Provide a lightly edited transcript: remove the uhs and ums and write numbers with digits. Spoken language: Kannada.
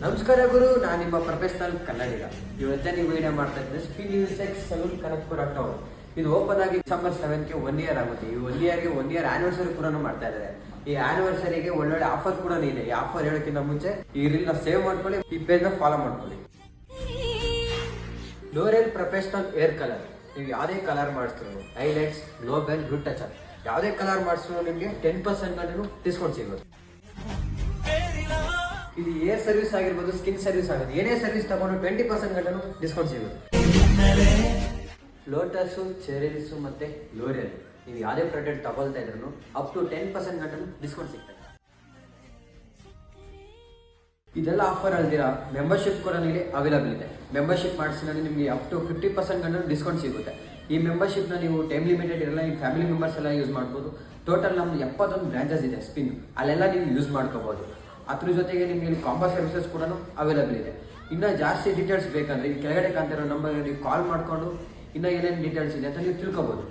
ನಮಸ್ಕಾರ ಗುರು, ನಾನು ನಿಮ್ಮ ಪ್ರೊಫೆಷನಲ್ ಕನ್ನಡಿಗ. ಇವತ್ತೇ ನೀವು ವಿಡಿಯೋ ಮಾಡ್ತಾ ಇದ್ದೆ spin unisex salon Kanakapura town. ಇದು ಓಪನ್ ಆಗಿ ಡಿಸೆಂಬರ್ 7ಗೆ 1 ಇಯರ್ ಆಗುತ್ತೆ. ಈ 1 ಇಯರ್ಗೆ 1 ಇಯರ್ ಆನಿವರ್ಸರಿ ಕೂಡ ಮಾಡ್ತಾ ಇದ್ದಾರೆ. ಈ ಆನಿವರ್ಸರಿಗೆ ಒಳ್ಳೊಳ್ಳೆ ಆಫರ್ ಕೂಡ ಇದೆ. ಈ ಆಫರ್ ಹೇಳೋಕ್ಕಿಂತ ಮುಂಚೆ ಈ ರೀಲ್ ಸೇವ್ ಮಾಡ್ಕೊಳ್ಳಿ, ಈ ಪೇಜ್ ಫಾಲೋ ಮಾಡ್ಕೊಳ್ಳಿ. L'Oreal professional hair colour. ನೀವು ಯಾವುದೇ ಕಲರ್ ಮಾಡಿಸ್ತೀರೋ, ಹೈಲೈಟ್ಸ್, ಗ್ಲೋಬಲ್, ರೂಟ್ ಟಚ್, ಯಾವುದೇ ಕಲರ್ ಮಾಡಿಸ್ತೀರೋ ನಿಮಗೆ 10% ಡಿಸ್ಕೌಂಟ್ ಸಿಗುತ್ತೆ. ಇದು ಏರ್ ಸರ್ವಿಸ್ ಆಗಿರ್ಬೋದು, ಸ್ಕಿನ್ ಸರ್ವಿಸ್ ಆಗುತ್ತೆ. ಏನೇ ಸರ್ವಿಸ್ ತಗೊಂಡು 20% ಡಿಸ್ಕೌಂಟ್ ಸಿಗುತ್ತೆ. ಲೋಟಸ್, ಚೆರಿಲ್ಸ್ ಮತ್ತೆ ಲೋರಿಯಲ್, ನೀವು ಯಾವುದೇ ಪ್ರಾಡಕ್ಟ್ ತಗೊಳ್ತಾ ಇದ್ರು ಅಪ್ ಟು 10% ಡಿಸ್ಕೌಂಟ್ ಸಿಗ್ತದೆ. ಇದೆಲ್ಲ ಆಫರ್ ಅಲ್ದಿರಾ ಮೆಂಬರ್ಶಿಪ್ ಕೂಡ ನಿಮಗೆ ಅವೈಲಬಲ್ ಇದೆ. ಮೆಂಬರ್ಶಿಪ್ ಮಾಡಿಸಿದ್ರೆ ನಿಮಗೆ ಅಪ್ ಟು 50% ಡಿಸ್ಕೌಂಟ್ ಸಿಗುತ್ತೆ. ಈ ಮೆಂಬರ್ಶಿಪ್ನ ನೀವು ಟೈಮ್ ಲಿಮಿಟೆಡ್ ಇರಲ್ಲ, ಈ ಫ್ಯಾಮಿಲಿ ಮೆಂಬರ್ಸ್ ಎಲ್ಲ ಯೂಸ್ ಮಾಡ್ಬೋದು. ಟೋಟಲ್ ನಮ್ದು 71 ಬ್ರಾಂಚಸ್ ಇದೆ ಸ್ಪಿನ್, ಅಲ್ಲೆಲ್ಲ ನೀವು ಯೂಸ್ ಮಾಡ್ಕೋಬಹುದು. ಅದ್ರ ಜೊತೆಗೆ ನಿಮಗೆ ಇಲ್ಲಿ ಕಾಂಬೋ ಸರ್ವಿಸಸ್ ಕೂಡ ಅವೈಲಬಲ್ ಇದೆ. ಇನ್ನೂ ಜಾಸ್ತಿ ಡೀಟೇಲ್ಸ್ ಬೇಕಂದ್ರೆ ಈ ಕೆಳಗಡೆ ಕಾಣ್ತಿರೋ ನಂಬರ್ ನೀವು ಕಾಲ್ ಮಾಡಿಕೊಂಡು ಇನ್ನೂ ಏನೇನು ಡೀಟೇಲ್ಸ್ ಇದೆ ಅಂತ ನೀವು ತಿಳ್ಕೊಬೋದು.